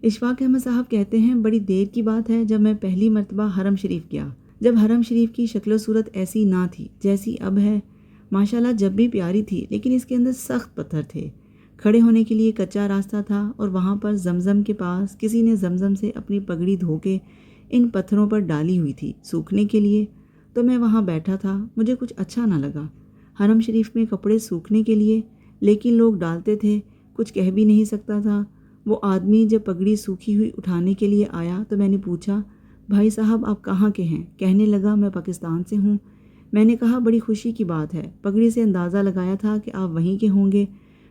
اشفاق احمد صاحب کہتے ہیں بڑی دیر کی بات ہے جب میں پہلی مرتبہ حرم شریف گیا، جب حرم شریف کی شکل و صورت ایسی نہ تھی جیسی اب ہے۔ ماشاءاللہ جب بھی پیاری تھی، لیکن اس کے اندر سخت پتھر تھے، کھڑے ہونے کے لیے کچا راستہ تھا، اور وہاں پر زمزم کے پاس کسی نے زمزم سے اپنی پگڑی دھو کے ان پتھروں پر ڈالی ہوئی تھی سوکھنے کے لیے۔ تو میں وہاں بیٹھا تھا، مجھے کچھ اچھا نہ لگا۔ حرم شریف میں کپڑے سوکھنے کے لیے، لیکن لوگ ڈالتے تھے، کچھ کہہ بھی نہیں سکتا تھا۔ وہ آدمی جب پگڑی سوکھی ہوئی اٹھانے کے لیے آیا تو میں نے پوچھا، بھائی صاحب آپ کہاں کے ہیں؟ کہنے لگا میں پاکستان سے ہوں۔ میں نے کہا بڑی خوشی کی بات ہے، پگڑی سے اندازہ لگایا تھا کہ آپ وہیں کے ہوں گے،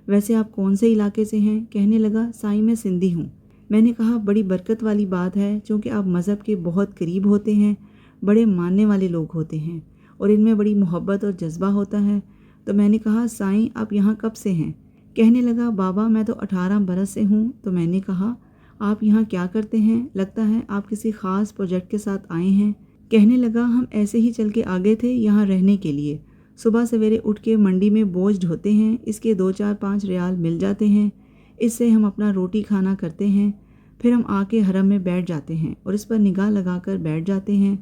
ویسے آپ کون سے علاقے سے ہیں؟ کہنے لگا سائیں میں سندھی ہوں۔ میں نے کہا بڑی برکت والی بات ہے، چونکہ آپ مذہب کے بہت قریب ہوتے ہیں، بڑے ماننے والے لوگ ہوتے ہیں، اور ان میں بڑی محبت اور جذبہ ہوتا ہے۔ تو میں نے کہا سائیں آپ یہاں کب سے ہیں؟ کہنے لگا بابا میں تو 18 برس سے ہوں۔ تو میں نے کہا آپ یہاں کیا کرتے ہیں؟ لگتا ہے آپ کسی خاص پروجیکٹ کے ساتھ آئے ہیں۔ کہنے لگا ہم ایسے ہی چل کے آگے تھے یہاں رہنے کے لیے، صبح سویرے اٹھ کے منڈی میں بوجھ ڈھوتے ہیں، اس کے 2 4 5 ریال مل جاتے ہیں، اس سے ہم اپنا روٹی کھانا کرتے ہیں، پھر ہم آ کے حرم میں بیٹھ جاتے ہیں اور اس پر نگاہ لگا کر بیٹھ جاتے ہیں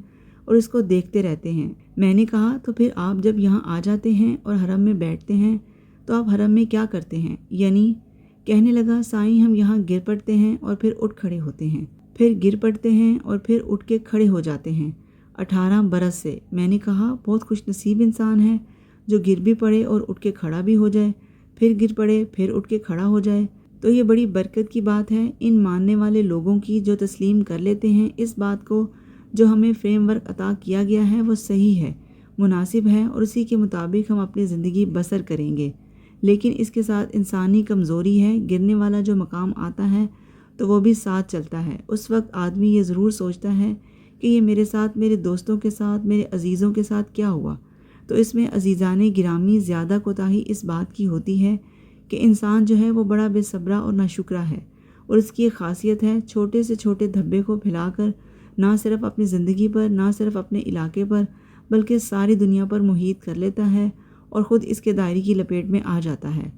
اور اس کو دیکھتے رہتے ہیں۔ میں نے کہا تو پھر آپ جب یہاں آ جاتے ہیں اور حرم میں بیٹھتے ہیں تو آپ حرم میں کیا کرتے ہیں یعنی؟ کہنے لگا سائیں ہم یہاں گر پڑتے ہیں اور پھر اٹھ کھڑے ہوتے ہیں، پھر گر پڑتے ہیں اور پھر اٹھ کے کھڑے ہو جاتے ہیں۔ 18 برس سے۔ میں نے کہا بہت خوش نصیب انسان ہے جو گر بھی پڑے اور اٹھ کے کھڑا بھی ہو جائے، پھر گر پڑے پھر اٹھ کے کھڑا ہو جائے۔ تو یہ بڑی برکت کی بات ہے ان ماننے والے لوگوں کی جو تسلیم کر لیتے ہیں اس بات کو، جو ہمیں فریم ورک عطا کیا گیا ہے وہ صحیح ہے، مناسب ہے، اور اسی کے مطابق ہم اپنی زندگی بسر کریں گے۔ لیکن اس کے ساتھ انسانی کمزوری ہے، گرنے والا جو مقام آتا ہے تو وہ بھی ساتھ چلتا ہے۔ اس وقت آدمی یہ ضرور سوچتا ہے کہ یہ میرے ساتھ، میرے دوستوں کے ساتھ، میرے عزیزوں کے ساتھ کیا ہوا؟ تو اس میں عزیزان گرامی زیادہ کوتاہی اس بات کی ہوتی ہے کہ انسان جو ہے وہ بڑا بے صبرا اور ناشکرا ہے، اور اس کی ایک خاصیت ہے چھوٹے سے چھوٹے دھبے کو پھیلا کر نہ صرف اپنی زندگی پر، نہ صرف اپنے علاقے پر، بلکہ ساری دنیا پر محیط کر لیتا ہے اور خود اس کے دائرے کی لپیٹ میں آ جاتا ہے۔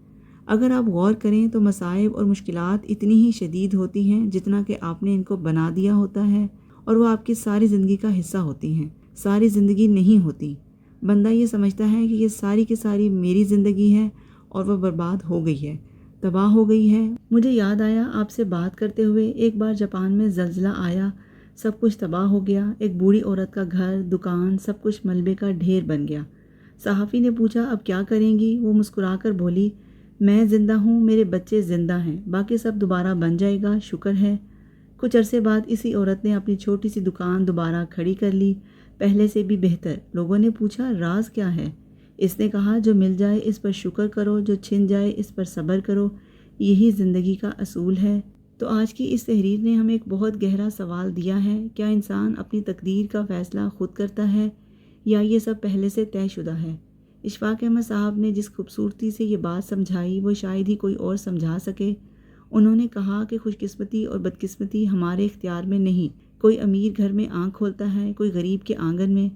اگر آپ غور کریں تو مصائب اور مشکلات اتنی ہی شدید ہوتی ہیں جتنا کہ آپ نے ان کو بنا دیا ہوتا ہے، اور وہ آپ کی ساری زندگی کا حصہ ہوتی ہیں، ساری زندگی نہیں ہوتی۔ بندہ یہ سمجھتا ہے کہ یہ ساری کی ساری میری زندگی ہے اور وہ برباد ہو گئی ہے، تباہ ہو گئی ہے۔ مجھے یاد آیا آپ سے بات کرتے ہوئے، ایک بار جاپان میں زلزلہ آیا، سب کچھ تباہ ہو گیا، ایک بوڑھی عورت کا گھر، دکان، سب کچھ ملبے کا ڈھیر بن گیا۔ صحافی نے پوچھا اب کیا کریں گی؟ وہ مسکرا کر بولی میں زندہ ہوں، میرے بچے زندہ ہیں، باقی سب دوبارہ بن جائے گا، شکر ہے۔ کچھ عرصے بعد اسی عورت نے اپنی چھوٹی سی دکان دوبارہ کھڑی کر لی، پہلے سے بھی بہتر۔ لوگوں نے پوچھا راز کیا ہے؟ اس نے کہا جو مل جائے اس پر شکر کرو، جو چھن جائے اس پر صبر کرو، یہی زندگی کا اصول ہے۔ تو آج کی اس تحریر نے ہمیں ایک بہت گہرا سوال دیا ہے، کیا انسان اپنی تقدیر کا فیصلہ خود کرتا ہے یا یہ سب پہلے سے طے شدہ ہے؟ اشفاق احمد صاحب نے جس خوبصورتی سے یہ بات سمجھائی وہ شاید ہی کوئی اور سمجھا سکے۔ انہوں نے کہا کہ خوش قسمتی اور بدقسمتی ہمارے اختیار میں نہیں، کوئی امیر گھر میں آنکھ کھولتا ہے، کوئی غریب کے آنگن میں،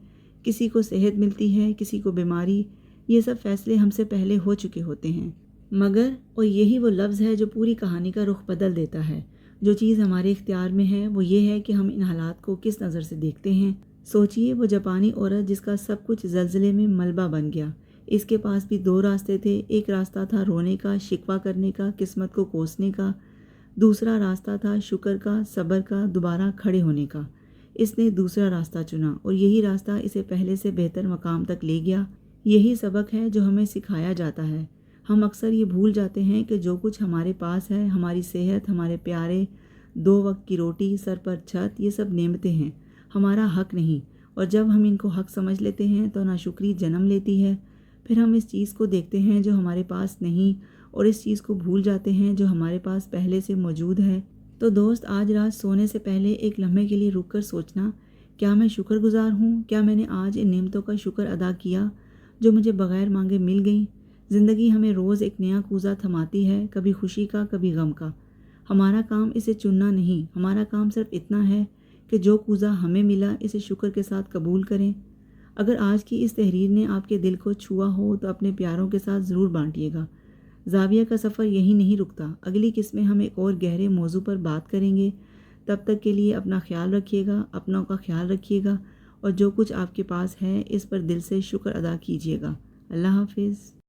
کسی کو صحت ملتی ہے، کسی کو بیماری، یہ سب فیصلے ہم سے پہلے ہو چکے ہوتے ہیں۔ مگر، اور یہی وہ لفظ ہے جو پوری کہانی کا رخ بدل دیتا ہے، جو چیز ہمارے اختیار میں ہے وہ یہ ہے کہ ہم ان حالات کو کس نظر سے دیکھتے ہیں۔ سوچئے وہ جاپانی عورت جس کا سب کچھ زلزلے میں ملبہ بن گیا، اس کے پاس بھی 2 راستے تھے، ایک راستہ تھا رونے کا، شکوہ کرنے کا، قسمت کو کوسنے کا، دوسرا راستہ تھا شکر کا، صبر کا، دوبارہ کھڑے ہونے کا۔ اس نے دوسرا راستہ چنا اور یہی راستہ اسے پہلے سے بہتر مقام تک لے گیا۔ یہی سبق ہے جو ہمیں سکھایا جاتا ہے۔ ہم اکثر یہ بھول جاتے ہیں کہ جو کچھ ہمارے پاس ہے، ہماری صحت، ہمارے پیارے، 2 وقت کی روٹی، سر پر چھت، یہ سب نعمتیں ہیں، ہمارا حق نہیں، اور جب ہم ان کو حق سمجھ لیتے ہیں تو ناشکری جنم لیتی ہے۔ پھر ہم اس چیز کو دیکھتے ہیں جو ہمارے پاس نہیں اور اس چیز کو بھول جاتے ہیں جو ہمارے پاس پہلے سے موجود ہے۔ تو دوست آج رات سونے سے پہلے ایک لمحے کے لیے رک کر سوچنا، کیا میں شکر گزار ہوں؟ کیا میں نے آج ان نعمتوں کا شکر ادا کیا جو مجھے بغیر مانگے مل گئیں؟ زندگی ہمیں روز ایک نیا کوزہ تھماتی ہے، کبھی خوشی کا، کبھی غم کا۔ ہمارا کام اسے چننا نہیں، ہمارا کام صرف اتنا ہے کہ جو کوزہ ہمیں ملا اسے شکر کے ساتھ قبول کریں۔ اگر آج کی اس تحریر نے آپ کے دل کو چھوا ہو تو اپنے پیاروں کے ساتھ ضرور بانٹیے گا، زاویہ کا سفر یہی نہیں رکتا، اگلی قسط میں ہم ایک اور گہرے موضوع پر بات کریں گے۔ تب تک کے لیے اپنا خیال رکھیے گا، اپنوں کا خیال رکھیے گا، اور جو کچھ آپ کے پاس ہے اس پر دل سے شکر ادا کیجیے گا۔ اللہ حافظ۔